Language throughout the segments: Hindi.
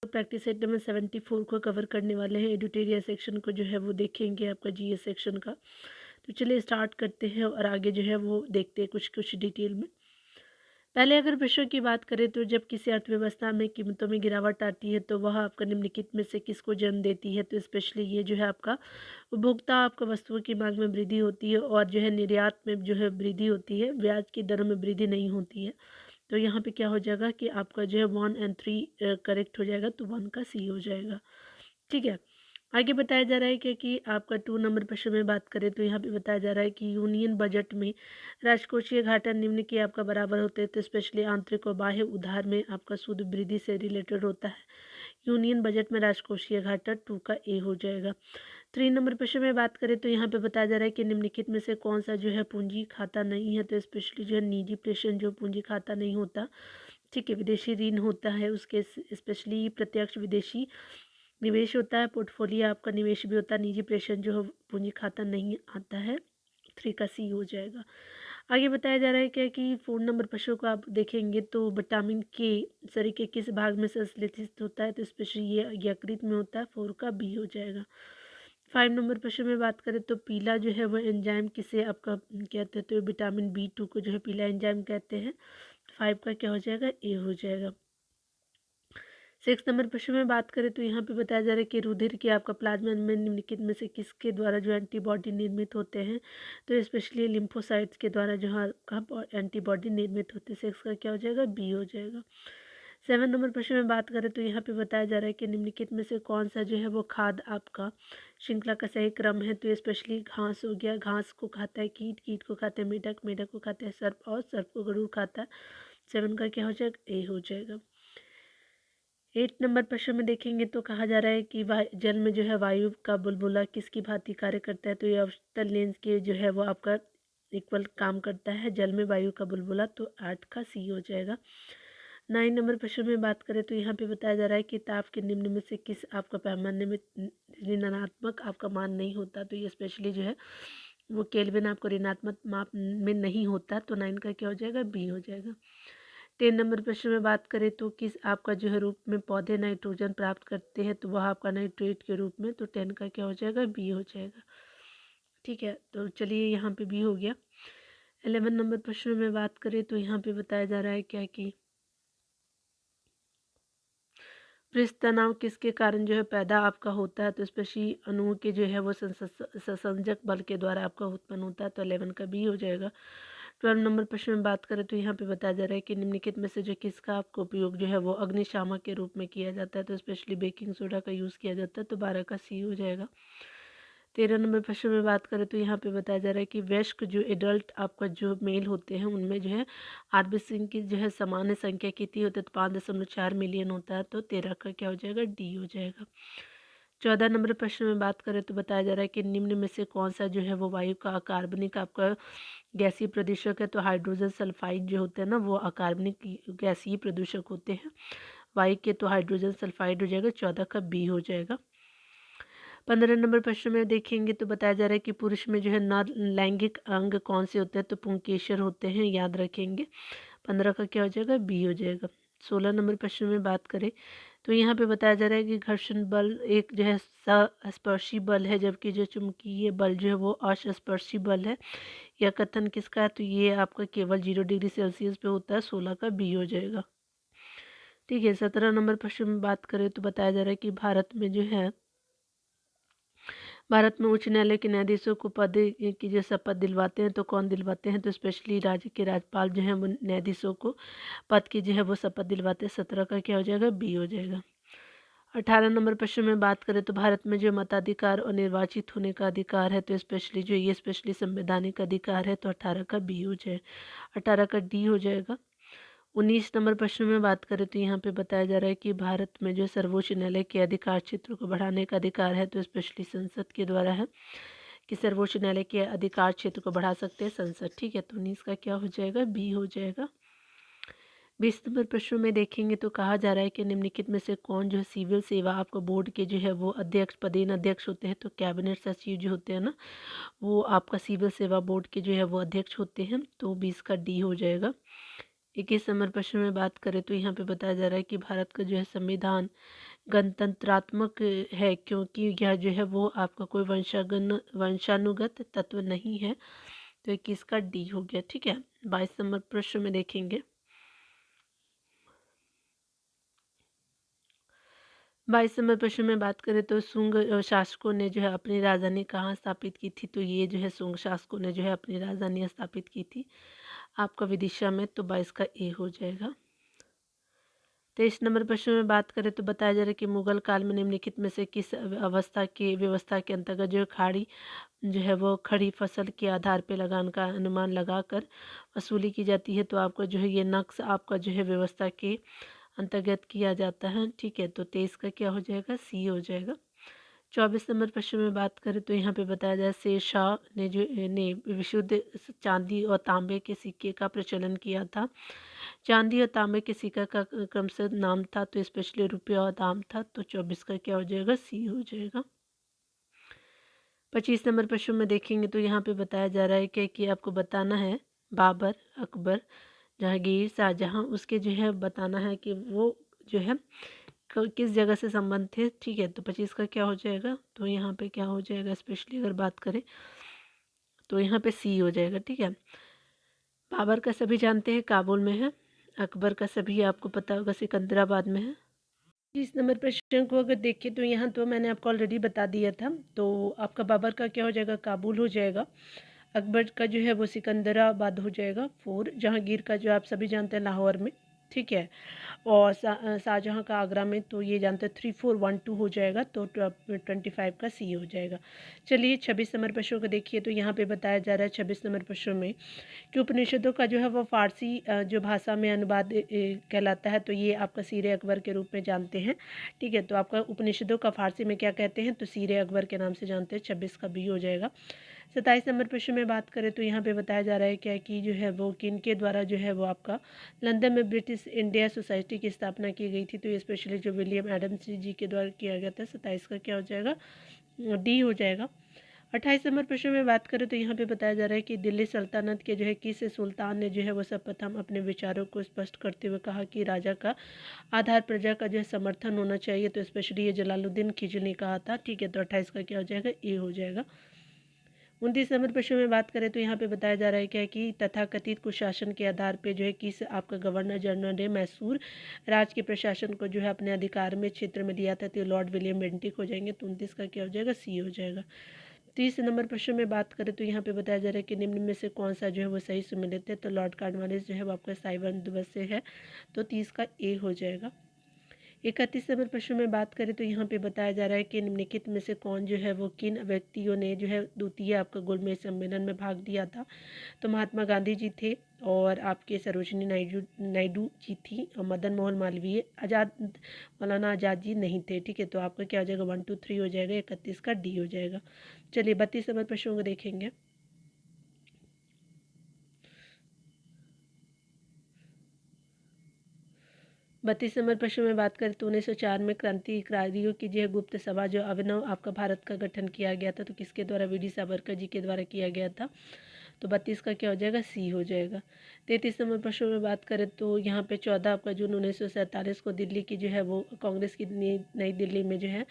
प्रैक्टिस सेट नंबर 74 को कवर करने वाले हैं। एडिटोरियल सेक्शन को जो है वो देखेंगे, आपका जीएस सेक्शन का। तो चलिए स्टार्ट करते हैं और आगे जो है वो देखते हैं कुछ कुछ डिटेल में। पहले अगर विषयों की बात करें तो जब किसी अर्थव्यवस्था में कीमतों में गिरावट आती है तो वह आपका निम्नलिखित में से किसको जन्म देती है। तो स्पेशली ये जो है आपका उपभोक्ता, आपका वस्तुओं की मांग में वृद्धि होती है और जो है निर्यात में जो है वृद्धि होती है, ब्याज की दरों में वृद्धि नहीं होती है। तो यहाँ पे क्या हो जाएगा कि आपका जो है 1 और 3 करेक्ट हो जाएगा, तो 1 का सी हो जाएगा। ठीक है। आगे बताया जा रहा है कि आपका 2 नंबर प्रश्न में बात करें तो यहाँ पे बताया जा रहा है कि यूनियन बजट में राजकोषीय घाटा निम्न के आपका बराबर होते हैं। तो स्पेशली आंतरिक और बाह्य उधार में आपका शुद्ध वृद्धि से रिलेटेड होता है। यूनियन बजट में राजकोषीय घाटा 2 का ए हो जाएगा। 3 नंबर प्रश्न में बात करें तो यहाँ पे बताया जा रहा है कि निम्नलिखित में से कौन सा जो है पूंजी खाता नहीं है। तो स्पेशली जो है निजी प्रेषण जो पूंजी खाता नहीं होता। ठीक है। विदेशी ऋण होता है, उसके स्पेशली प्रत्यक्ष विदेशी निवेश होता है, पोर्टफोलियो आपका निवेश भी होता है। निजी प्रेषण जो है पूंजी खाता नहीं आता है। 3 का सी हो जाएगा। आगे बताया जा रहा है क्या कि 4 नंबर प्रश्न को आप देखेंगे तो विटामिन के शरीर के किस भाग में संश्लेषित होता है। तो स्पेशली ये यकृत में होता है। 4 का बी हो जाएगा। 5 नंबर प्रश्न में बात करें तो पीला जो है वो एंजाइम किसे आपका कहते हैं। तो विटामिन B2 को जो है पीला एंजाइम कहते हैं। 5 का क्या हो जाएगा, ए हो जाएगा। 6 नंबर प्रश्न में बात करें तो यहाँ पे बताया जा रहा है कि रुधिर की आपका प्लाज्मा में निम्नलिखित में से किसके द्वारा जो एंटीबॉडी निर्मित होते हैं। तो स्पेशली लिम्फोसाइट्स के द्वारा जो आपका एंटीबॉडी निर्मित होते हैं। 6 का क्या हो जाएगा, बी हो जाएगा। 7 नंबर प्रश्न में बात करें तो यहाँ पे बताया जा रहा है कि निम्नलिखित में से कौन सा जो है वो खाद आपका श्रृंखला का सही क्रम है। तो स्पेशली घास हो गया, घास को खाता है कीट, कीट को खाते हैं मेढक, मेढक को खाते हैं सर्प और सर्प को गरुड़ खाता है। 7 का क्या हो जाएगा, ए हो जाएगा। 8 नंबर प्रश्न में देखेंगे तो कहा जा रहा है कि जल में जो है वायु का बुलबुला किसकी भांति कार्य करता है। तो ये अवतल लेंस के जो है वो आपका इक्वल काम करता है, जल में वायु का बुलबुला। तो 8 का सी हो जाएगा। 9 नंबर प्रश्न में बात करें तो यहाँ पे बताया जा रहा है कि ताप के निम्न में से किस आपका पैमाने में ऋणात्मक आपका मान नहीं होता। तो ये स्पेशली जो है वो केल्विन आपको ऋणात्मक माप में नहीं होता। तो 9 का क्या हो जाएगा, बी हो जाएगा। 10 नंबर प्रश्न में बात करें तो किस आपका जो है रूप में पौधे नाइट्रोजन प्राप्त करते हैं। तो वह आपका नाइट्रेट के रूप में। तो 10 का क्या हो जाएगा, बी हो जाएगा। ठीक है। तो चलिए यहाँ पे बी हो गया। 11 नंबर प्रश्न में बात करें तो यहाँ पे बताया जा रहा है क्या कि पृष्ठ तनाव किसके कारण जो है पैदा आपका होता है। तो स्पेशली अणुओं के जो है वो संसंजक बल के द्वारा आपका उत्पन्न होता है। तो 11 का बी हो जाएगा। 12 नंबर प्रश्न में बात करें तो यहाँ पे बताया जा रहा है कि निम्नलिखित में से जो किसका आपका उपयोग जो है वो अग्निशामक के रूप में किया जाता है। तो स्पेशली बेकिंग सोडा का यूज़ किया जाता है। तो 12 का सी हो जाएगा। 13 नंबर प्रश्न में बात करें तो यहाँ पे बताया जा रहा है कि वयस्क जो एडल्ट आपका जो मेल होते हैं उनमें जो है आरबीसी की जो है सामान्य संख्या कितनी होती है। तो 5.4 मिलियन होता है। तो 13 का क्या हो जाएगा, डी हो जाएगा। 14 नंबर प्रश्न में बात करें तो बताया जा रहा है कि निम्न में से कौन सा जो है वो वायु का अकार्बनिक आपका गैसीय प्रदूषक है। तो हाइड्रोजन सल्फाइड जो होते हैं ना वो अकार्बनिक गैसीय प्रदूषक होते हैं वायु के। तो हाइड्रोजन सल्फाइड हो जाएगा। 14 का बी हो जाएगा। 15 नंबर प्रश्न में देखेंगे तो बताया जा रहा है कि पुरुष में जो है नर लैंगिक अंग कौन से होते हैं। तो पुंकेसर होते हैं, याद रखेंगे। 15 का क्या हो जाएगा, बी हो जाएगा। 16 नंबर प्रश्न में बात करें तो यहाँ पे बताया जा रहा है कि घर्षण बल एक जो है सस्पर्शी बल है, जबकि जो चुंबकीय बल जो है वो असस्पर्शी बल है। यह कथन किसका है। तो ये आपका केवल 0 डिग्री सेल्सियस पे होता है। 16 का बी हो जाएगा। ठीक है। 17 नंबर प्रश्न में बात करें तो बताया जा रहा है कि भारत में उच्च न्यायालय के न्यायाधीशों को पद की जो शपथ दिलवाते हैं तो कौन दिलवाते हैं। तो स्पेशली राज्य के राज्यपाल जो है वो न्यायाधीशों को पद की जो है वो शपथ दिलवाते हैं। 17 का क्या हो जाएगा, बी हो जाएगा। 18 नंबर प्रश्न में बात करें तो भारत में जो मताधिकार और निर्वाचित होने का अधिकार है। तो स्पेशली जो ये स्पेशली संवैधानिक अधिकार है। तो 18 का बी हो जाए, 18 का डी हो जाएगा। 19 नंबर प्रश्न में बात करें तो यहाँ पे बताया जा रहा है कि भारत में जो सर्वोच्च न्यायालय के अधिकार क्षेत्र को बढ़ाने का अधिकार है। तो स्पेशली संसद के द्वारा है कि सर्वोच्च न्यायालय के अधिकार क्षेत्र को बढ़ा सकते हैं संसद। ठीक है। तो 19 का क्या हो जाएगा, बी हो जाएगा। 20 नंबर प्रश्न में देखेंगे तो कहा जा रहा है कि निम्नलिखित में से कौन जो है सिविल सेवा आपको बोर्ड के जो है वो अध्यक्ष पदेन अध्यक्ष होते हैं। तो कैबिनेट सचिव जो होते हैं ना वो आपका सिविल सेवा बोर्ड के जो है वो अध्यक्ष होते हैं। तो 20 का डी हो जाएगा। 21 नंबर प्रश्न में बात करें तो यहाँ पे बताया जा रहा है कि भारत का जो है संविधान गणतंत्रात्मक है, क्योंकि यह जो है वो आपका कोई वंशानुगत तत्व नहीं है। तो 21 का डी हो गया। ठीक है, 22 नंबर प्रश्न में देखेंगे। 22 नंबर प्रश्न में बात करें तो शुंग शासकों ने जो है अपनी राजधानी कहाँ स्थापित की थी। तो ये जो है शुंग शासकों ने जो है अपनी राजधानी स्थापित की थी आपका विदिशा में। तो 22 का ए हो जाएगा। 23 नंबर प्रश्न में बात करें तो बताया जा रहा है कि मुगल काल में निम्नलिखित में से किस व्यवस्था के अंतर्गत जो है खाड़ी जो है वो खड़ी फसल के आधार पर लगान का अनुमान लगाकर वसूली की जाती है। तो आपका जो है ये नक्श आपका जो है व्यवस्था के अंतर्गत किया जाता है। ठीक है, तो 23 का क्या हो जाएगा, सी हो जाएगा। 24 नंबर प्रश्न में बात करें तो यहाँ पे बताया जाए शेरशाह ने विशुद्ध चांदी और तांबे के सिक्के का प्रचलन किया था। चांदी और तांबे के सिक्का का क्रमशः नाम था, तो स्पेशली रुपया और दाम था। तो 24 का क्या हो जाएगा, सी हो जाएगा। 25 नंबर प्रश्न में देखेंगे तो यहाँ पे बताया जा रहा है कि आपको बताना है बाबर, अकबर, जहांगीर, शाहजहां, उसके जो है बताना है कि वो जो है किस जगह से संबंध थे। ठीक है, तो 25 का क्या हो जाएगा, तो यहाँ पे क्या हो जाएगा, स्पेशली अगर बात करें तो यहाँ पे सी हो जाएगा। ठीक है, बाबर का सभी जानते हैं काबुल में है, अकबर का सभी आपको पता होगा सिकंदराबाद में है। इस नंबर प्रश्न को अगर देखें तो यहाँ तो मैंने आपको ऑलरेडी बता दिया था। तो आपका बाबर का क्या हो जाएगा, काबुल हो जाएगा। अकबर का जो है वो सिकंदराबाद हो जाएगा 4। जहांगीर का जो आप सभी जानते हैं लाहौर में। ठीक है, और शाहजहाँ का आगरा में। तो ये जानते हैं 3 4 1 2 हो जाएगा। तो 25 का सी हो जाएगा। चलिए 26 नंबर प्रश्नों को देखिए तो यहाँ पे बताया जा रहा है 26 नंबर प्रश्नों में कि उपनिषदों का जो है वो फारसी जो भाषा में अनुवाद कहलाता है। तो ये आपका सीरे अकबर के रूप में जानते हैं। ठीक है, तो आपका उपनिषदों का फारसी में क्या कहते हैं, तो सीरे अकबर के नाम से जानते हैं। 26 का बी हो जाएगा। 27 नंबर प्रश्न में बात करें तो यहाँ पे बताया जा रहा है क्या कि जो है वो किनके द्वारा जो है वो आपका लंदन में ब्रिटिश इंडिया सोसाइटी की स्थापना की गई थी। तो ये स्पेशली जो विलियम एडम्स जी के द्वारा किया गया था। 27 का क्या हो जाएगा, डी हो जाएगा। 28 नंबर प्रश्न में बात करें तो यहाँ पे बताया जा रहा है कि दिल्ली सल्तनत के जो है किस सुल्तान ने जो है वो सर्वप्रथम अपने विचारों को स्पष्ट करते हुए कहा कि राजा का आधार प्रजा का जो है समर्थन होना चाहिए। तो स्पेशली ये जलालुद्दीन खिलजी ने कहा था। ठीक है, तो 28 का क्या हो जाएगा, ए हो जाएगा। 29 नंबर प्रश्न में बात करें तो यहाँ पे बताया जा रहा है क्या कि तथाकथित कुशासन के आधार पे जो है किस आपका गवर्नर जनरल ने मैसूर राज्य के प्रशासन को जो है अपने अधिकार में क्षेत्र में दिया था। तो लॉर्ड विलियम बेंटिक हो जाएंगे। तो 29 का क्या हो जाएगा, सी हो जाएगा। 30 नंबर प्रश्न में बात करें तो यहाँ पे बताया जा रहा है कि निम्न में से कौन सा जो है वो सही सुमेलित है। तो लॉर्ड कॉर्नवालिस जो है वो आपका साइबर दिवस से है। तो 30 का ए हो जाएगा। 31 नंबर प्रश्न में बात करें तो यहाँ पे बताया जा रहा है कि निम्नलिखित में से कौन जो है वो किन व्यक्तियों ने जो है द्वितीय आपका गोलमेज सम्मेलन में भाग लिया था। तो महात्मा गांधी जी थे, और आपके सरोजिनी नायडू जी थी, और मदन मोहन मालवीय, आज़ाद मौलाना आज़ाद जी नहीं थे। ठीक है, तो आपका क्या हो जाएगा, 1 2 3 हो जाएगा। 31 का डी हो जाएगा। चलिए 32 नंबर प्रश्नों को देखेंगे। 32 नंबर प्रश्न में बात करें तो 1904 में क्रांतिकारियों की जो गुप्त सभा जो अभिनव आपका भारत का गठन किया गया था। तो किसके द्वारा, वी डी सावरकर जी के द्वारा किया गया था। तो 32 का क्या हो जाएगा, सी हो जाएगा। 33 नंबर प्रश्न में बात करें तो यहाँ पे 14 आपका जून 1947 को दिल्ली की जो है वो कांग्रेस की नई दिल्ली में जो है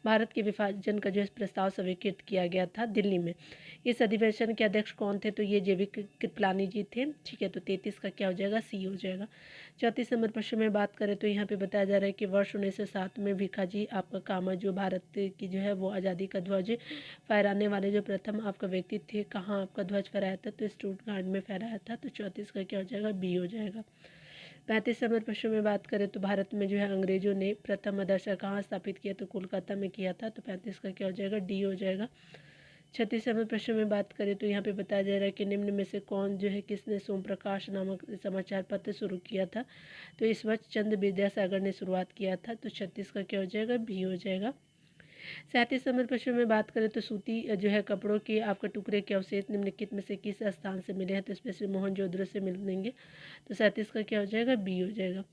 भारत के विभाजन का जो है प्रस्ताव स्वीकृत किया गया था दिल्ली में। इस अधिवेशन के अध्यक्ष कौन थे, तो ये जेबी कृपलानी जी थे। ठीक है, तो 33 का क्या हो जाएगा, सी हो जाएगा। 34 नंबर प्रश्न में बात करें तो यहाँ पे बताया जा रहा है कि वर्ष 1907 में भिखाजी आपका कामा जो भारत की जो है वो आज़ादी का ध्वज फहराने वाले जो प्रथम आपका व्यक्ति थे, कहाँ आपका ध्वज फहराया था, तो स्टुटगार्ट में फहराया था। तो 34 का क्या हो जाएगा, बी हो जाएगा। 35 नंबर प्रश्न में बात करें तो भारत में जो है अंग्रेजों ने प्रथम मदरसा कहाँ स्थापित किया, तो कोलकाता में किया था। तो 35 का क्या हो जाएगा, डी हो जाएगा। 36 नंबर प्रश्न में बात करें तो यहाँ पे बताया जा रहा है कि निम्न में से कौन जो है किसने सोम प्रकाश नामक समाचार पत्र शुरू किया था। तो इस वक्त चंद्र विद्यासागर ने शुरुआत किया था। तो 36 का क्या हो जाएगा, बी हो जाएगा। 37 नंबर प्रश्न में बात करें तो सूती जो है कपड़ों के आपका टुकड़े के अवशेष निम्नलिखित में से किस स्थान से मिले हैं। तो स्पेशली मोहनजोदड़ो से मिलेंगे। तो 37 का क्या हो जाएगा, बी हो जाएगा।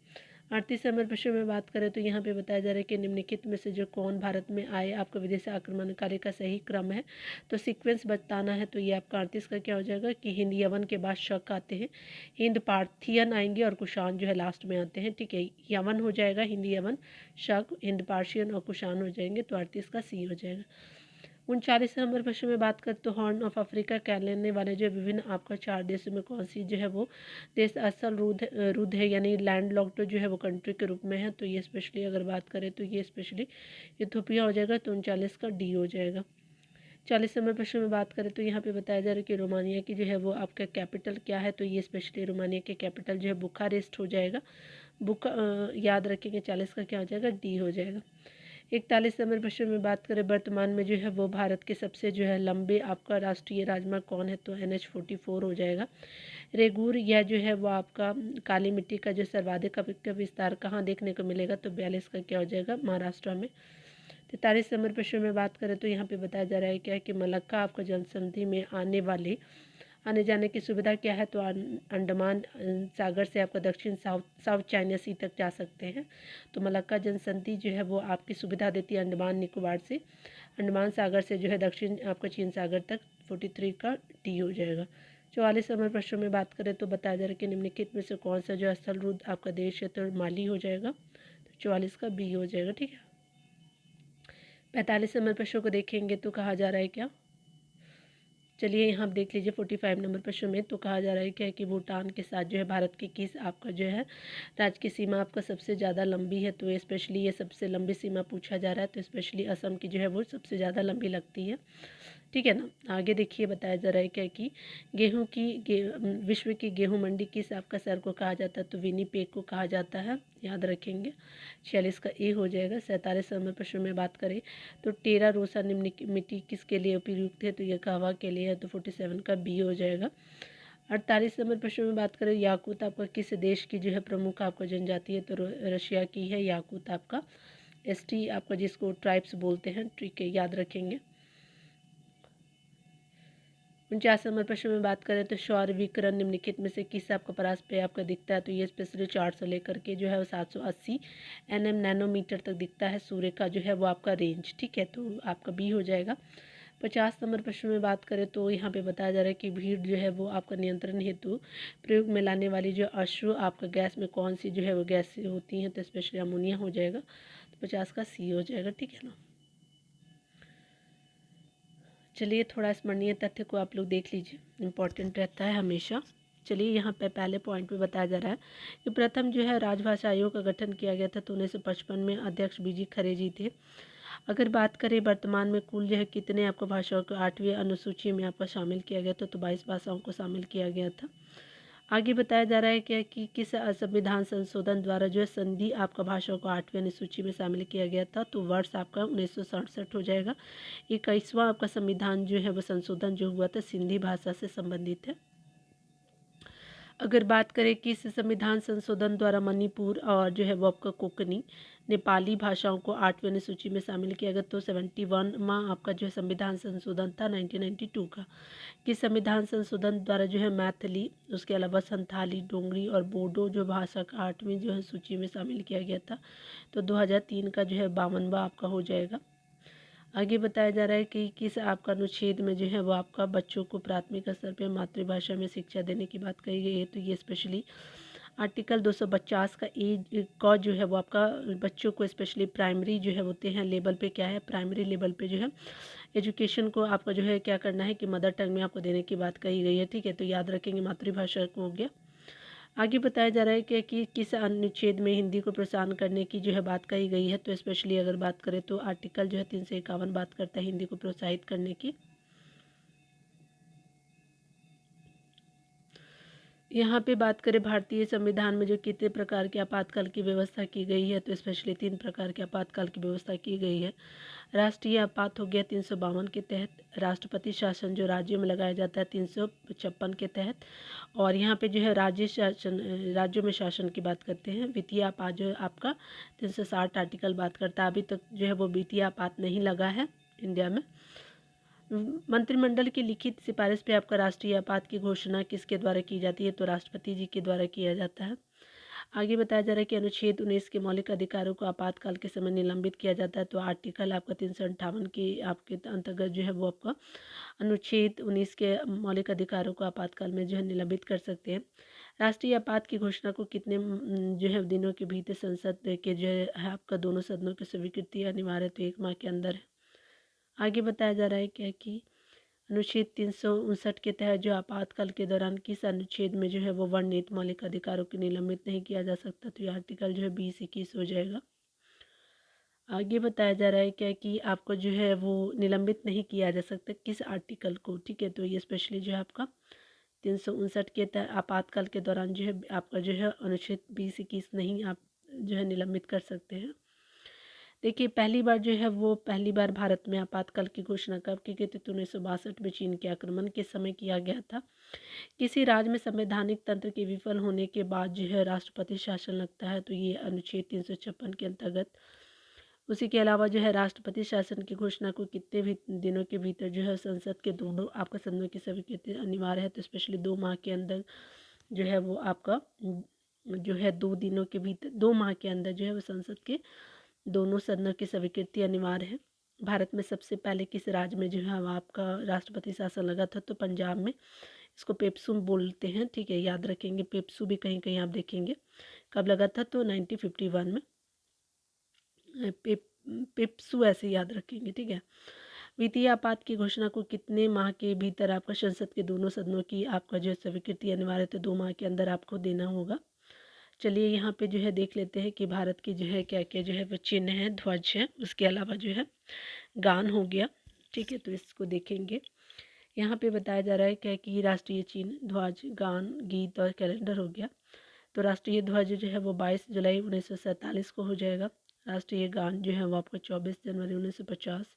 38 नंबर प्रश्न में बात करें तो यहाँ पे बताया जा रहा है कि निम्नलिखित में से जो कौन भारत में आए आपका विदेशी आक्रमणकारी का सही क्रम है। तो सीक्वेंस बताना है, तो ये आपका 38 का क्या हो जाएगा कि हिंद यवन के बाद शक आते हैं, हिंद पार्थियन आएंगे और कुषाण जो है लास्ट में आते हैं। ठीक है, यवन हो जाएगा, हिंद यवन, शक, हिंद पार्शियन और कुषाण हो जाएंगे, तो 38 का सी हो जाएगा। 39 नंबर प्रश्न में बात करें तो हॉर्न ऑफ अफ्रीका कहलाने वाले जो विभिन्न आपका 4 देशों में कौन सी जो है वो देश असल रुद्ध है, यानी लैंड लॉक्ड जो है वो कंट्री के रूप में है। तो ये स्पेशली अगर बात करें तो ये स्पेशली इथोपिया हो जाएगा, तो 39 का डी हो जाएगा। 40 नंबर प्रश्न में बात करें तो यहाँ पे बताया जा रहा है कि रोमानिया की जो है वो आपका कैपिटल क्या है। तो ये स्पेशली रोमानिया के कैपिटल जो है बुखारेस्ट हो जाएगा। याद रखेंगे, 40 का क्या हो जाएगा, डी हो जाएगा। 41 नंबर प्रश्न में बात करें वर्तमान में जो है वो भारत के सबसे जो है लंबे आपका राष्ट्रीय राजमार्ग कौन है। तो NH-44 हो जाएगा। रेगुर यह जो है वो आपका काली मिट्टी का जो सर्वाधिक विस्तार कहाँ देखने को मिलेगा। तो 42 का क्या हो जाएगा, महाराष्ट्र में। 43 नंबर प्रश्न में बात करें तो यहाँ पे बताया जा रहा है क्या है कि मलक्का आपका जनसंधि में आने जाने की सुविधा क्या है। तो अंडमान सागर से आपका दक्षिण साउथ चाइना सी तक जा सकते हैं। तो मलक्का जनसंधि जो है वो आपकी सुविधा देती है अंडमान निकोबार से, अंडमान सागर से जो है दक्षिण आपका चीन सागर तक। 43 का डी हो जाएगा। 44 नंबर प्रश्न में बात करें तो बताया जा रहा है कि निम्नलिखित में से कौन सा जो स्थल रुद्ध आपका देश है। तो माली हो जाएगा, तो 44 का बी हो जाएगा। ठीक है, 45 नंबर प्रश्न को देखेंगे तो कहा जा रहा है क्या, चलिए यहाँ आप देख लीजिए 45 नंबर प्रश्न में। तो कहा जा रहा है क्या है कि भूटान के साथ जो है भारत की किस आपका जो है राज्य की सीमा आपका सबसे ज़्यादा लंबी है। तो स्पेशली ये सबसे लंबी सीमा पूछा जा रहा है, तो स्पेशली असम की जो है वो सबसे ज़्यादा लंबी लगती है। ठीक है ना। आगे देखिए बताया जा रहा है क्या कि विश्व की गेहूं मंडी किस आपका शहर को कहा जाता है। तो विनीपेग को कहा जाता है, याद रखेंगे। 46 का ए हो जाएगा। 47 नंबर प्रश्न में बात करें तो टेरा रोसा निम्न मिट्टी किसके लिए उपयुक्त है। तो यह कहवा के लिए है, तो 47 का बी हो जाएगा। 48 नंबर प्रश्न में बात करें याकूत आपका किस देश की जो है प्रमुख आपका जनजाति है। तो रशिया की है याकूत आपका, ST आपका जिसको ट्राइब्स बोलते हैं। ठीक है, याद रखेंगे। 49 नंबर प्रश्न में बात करें तो सौर विकिरण निम्नलिखित में से किस आपका परास पे आपका दिखता है। तो ये स्पेशली 400 लेकर के जो है वो 780 nm नैनोमीटर तक दिखता है सूर्य का जो है वो आपका रेंज। ठीक है, तो आपका बी हो जाएगा। 50 नंबर प्रश्न में बात करें तो यहाँ पे बताया जा रहा है कि भीड़ जो है वो आपका नियंत्रण हेतु प्रयोग में लाने वाली जो अश्रु आपका गैस में कौन सी जो है वो गैस होती हैं। तो स्पेशली अमोनिया हो जाएगा, तो 50 का सी हो जाएगा। ठीक है ना। चलिए थोड़ा स्मरणीय तथ्य को आप लोग देख लीजिए, इम्पॉर्टेंट रहता है हमेशा। चलिए यहाँ पे पहले पॉइंट में बताया जा रहा है कि प्रथम जो है राजभाषा आयोग का गठन किया गया था। तो 1955 में अध्यक्ष BG खरे जी थे। अगर बात करें वर्तमान में कुल जो है कितने आपको भाषाओं को 8वीं अनुसूची में आपका शामिल किया गया था। तो 22 भाषाओं को शामिल किया गया था। आगे बताया जा रहा है क्या कि किस संविधान संशोधन द्वारा जो है संधि आपका भाषाओं को 8वीं अनुसूची में शामिल किया गया था। तो वर्ष आपका 1967 हो जाएगा। 21वां आपका संविधान जो है वो संशोधन जो हुआ था सिंधी भाषा से संबंधित है। अगर बात करें कि इस संविधान संशोधन द्वारा मणिपुर और जो है वो आपका कोंकणी नेपाली भाषाओं को 8वीं अनुसूची में शामिल किया गया। तो 71वां आपका जो है संविधान संशोधन था 1992 का। कि संविधान संशोधन द्वारा जो है मैथिली, उसके अलावा संथाली, डोंगरी और बोडो जो भाषा का 8वीं जो है सूची में शामिल किया गया था। तो 2003 का जो है 52वां आपका हो जाएगा। आगे बताया जा रहा है कि किस आपका अनुच्छेद में जो है वो आपका बच्चों को प्राथमिक स्तर पर मातृभाषा में शिक्षा देने की बात कही गई है। तो ये स्पेशली आर्टिकल 250 का का जो है वो आपका बच्चों को स्पेशली प्राइमरी जो है होते हैं लेवल पे क्या है, प्राइमरी लेवल पे जो है एजुकेशन को आपका जो है क्या करना है कि मदर टंग में आपको देने की बात कही गई है। ठीक है, तो याद रखेंगे मातृभाषा को हो गया। आगे बताया जा रहा है कि किस अनुच्छेद में हिंदी को प्रोत्साहन करने की जो है बात कही गई है। तो स्पेशली अगर बात करें तो आर्टिकल जो है 351 बात करता है हिंदी को प्रोत्साहित करने की। यहाँ पे बात करें भारतीय संविधान में जो कितने प्रकार के आपातकाल की व्यवस्था की गई है। तो स्पेशली 3 प्रकार के आपातकाल की व्यवस्था की गई है। राष्ट्रीय आपात हो गया 352 के तहत, राष्ट्रपति शासन जो राज्यों में लगाया जाता है 356 के तहत, और यहाँ पे जो है राज्यों में शासन की बात करते हैं। वित्तीय आपात जो है आपका 360 आर्टिकल बात करता है। अभी तक जो है वो वित्तीय आपात नहीं लगा है इंडिया में। मंत्रिमंडल की लिखित सिफारिश पे आपका राष्ट्रीय आपात की घोषणा किसके द्वारा की जाती है। तो राष्ट्रपति जी के द्वारा किया जाता है। आगे बताया जा रहा है कि अनुच्छेद 19 के मौलिक अधिकारों को आपातकाल के समय निलंबित किया जाता है। तो आर्टिकल आपका 358 के आपके अंतर्गत जो है वो आपका अनुच्छेद 19 के मौलिक अधिकारों को आपातकाल में जो है निलंबित कर सकते हैं। राष्ट्रीय आपात की घोषणा को कितने जो है दिनों के भीतर संसद के जो है आपका दोनों सदनों की स्वीकृति अनिवार्य तो 1 माह के अंदर है। आगे बताया जा रहा है क्या कि अनुच्छेद 359 के तहत जो आपातकाल के दौरान किस अनुच्छेद में जो है वो वर्णित मौलिक अधिकारों को निलंबित नहीं किया जा सकता। तो ये आर्टिकल जो है 20-21 हो जाएगा। आगे बताया जा रहा है क्या कि आपको जो है वो निलंबित नहीं किया जा सकता किस आर्टिकल को, ठीक है। तो ये स्पेशली जो है आपका 359 के तहत आपातकाल के दौरान जो है आपका जो है अनुच्छेद 20-21 नहीं आप जो है निलंबित कर सकते हैं। देखिए पहली बार भारत में आपातकाल की घोषणा कब की गई थी। तो 1962 में चीन के आक्रमण के समय किया गया था। किसी राज्य में संवैधानिक तंत्र के विफल होने के बाद जो है राष्ट्रपति शासन लगता है। तो ये अनुच्छेद 356 के अंतर्गत। उसी के अलावा जो है राष्ट्रपति शासन की घोषणा को कितने भी दिनों के भीतर जो है संसद के दोनों आपका सदनों की स्वीकृति अनिवार्य है। तो स्पेशली 2 माह के अंदर जो है वो आपका जो है 2 माह के अंदर जो है वो संसद के दोनों सदनों की स्वीकृति अनिवार्य है। भारत में सबसे पहले किस राज्य में जो है आपका राष्ट्रपति शासन लगा था। तो पंजाब में। इसको पेप्सू बोलते हैं, ठीक है, याद रखेंगे। पेप्सू भी कहीं कहीं आप देखेंगे। कब लगा था। तो 1951 में। पेप्सू ऐसे याद रखेंगे, ठीक है। वित्तीय आपात की घोषणा को कितने माह के भीतर आपका संसद के दोनों सदनों की आपका जो स्वीकृति अनिवार्य तो 2 माह के अंदर आपको देना होगा। चलिए यहाँ पे जो है देख लेते हैं कि भारत की जो है क्या क्या जो है वो चिन्ह है, ध्वज है, उसके अलावा जो है गान हो गया, ठीक है। तो इसको देखेंगे। यहाँ पे बताया जा रहा है क्या कि राष्ट्रीय चिन्ह, ध्वज, गान, गीत और कैलेंडर हो गया। तो राष्ट्रीय ध्वज जो है वो 22 जुलाई 1947 को हो जाएगा। राष्ट्रीय गान जो है वो आपका 24 जनवरी 1950।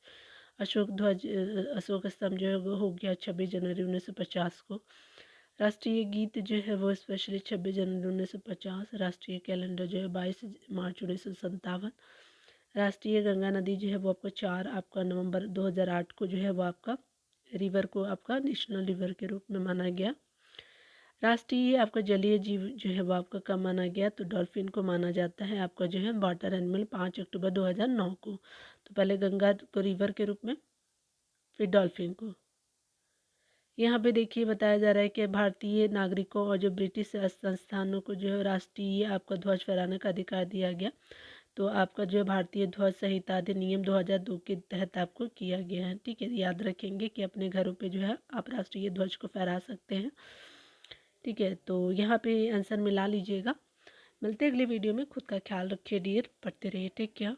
अशोक स्तंभ जो है वो हो गया 26 जनवरी 1950 को। राष्ट्रीय गीत जो है वो स्पेशली 26 जनवरी 1950। राष्ट्रीय कैलेंडर जो है 22 मार्च 1957। राष्ट्रीय गंगा नदी जो है वो आपका 4 आपका नवंबर 2008 को जो है वो आपका रिवर को आपका नेशनल रिवर के रूप में माना गया। राष्ट्रीय आपका जलीय जीव जो है वो आपका कब माना गया। तो डॉल्फिन को माना जाता है आपका जो है वाटर एनिमल 5 अक्टूबर 2009 को। तो पहले गंगा को रिवर के रूप में, फिर डॉल्फिन को। यहाँ पे देखिए बताया जा रहा है कि भारतीय नागरिकों और जो ब्रिटिश संस्थानों को जो है राष्ट्रीय आपका ध्वज फहराने का अधिकार दिया गया। तो आपका जो है भारतीय ध्वज संहिता अधिनियम 2002 के तहत आपको किया गया है, ठीक है। याद रखेंगे कि अपने घरों पे जो है आप राष्ट्रीय ध्वज को फहरा सकते हैं, ठीक है। तो यहाँ पे आंसर मिला लीजिएगा। मिलते हैं अगली वीडियो में। खुद का ख्याल रखिए डियर। पढ़ते रहिए। Take care.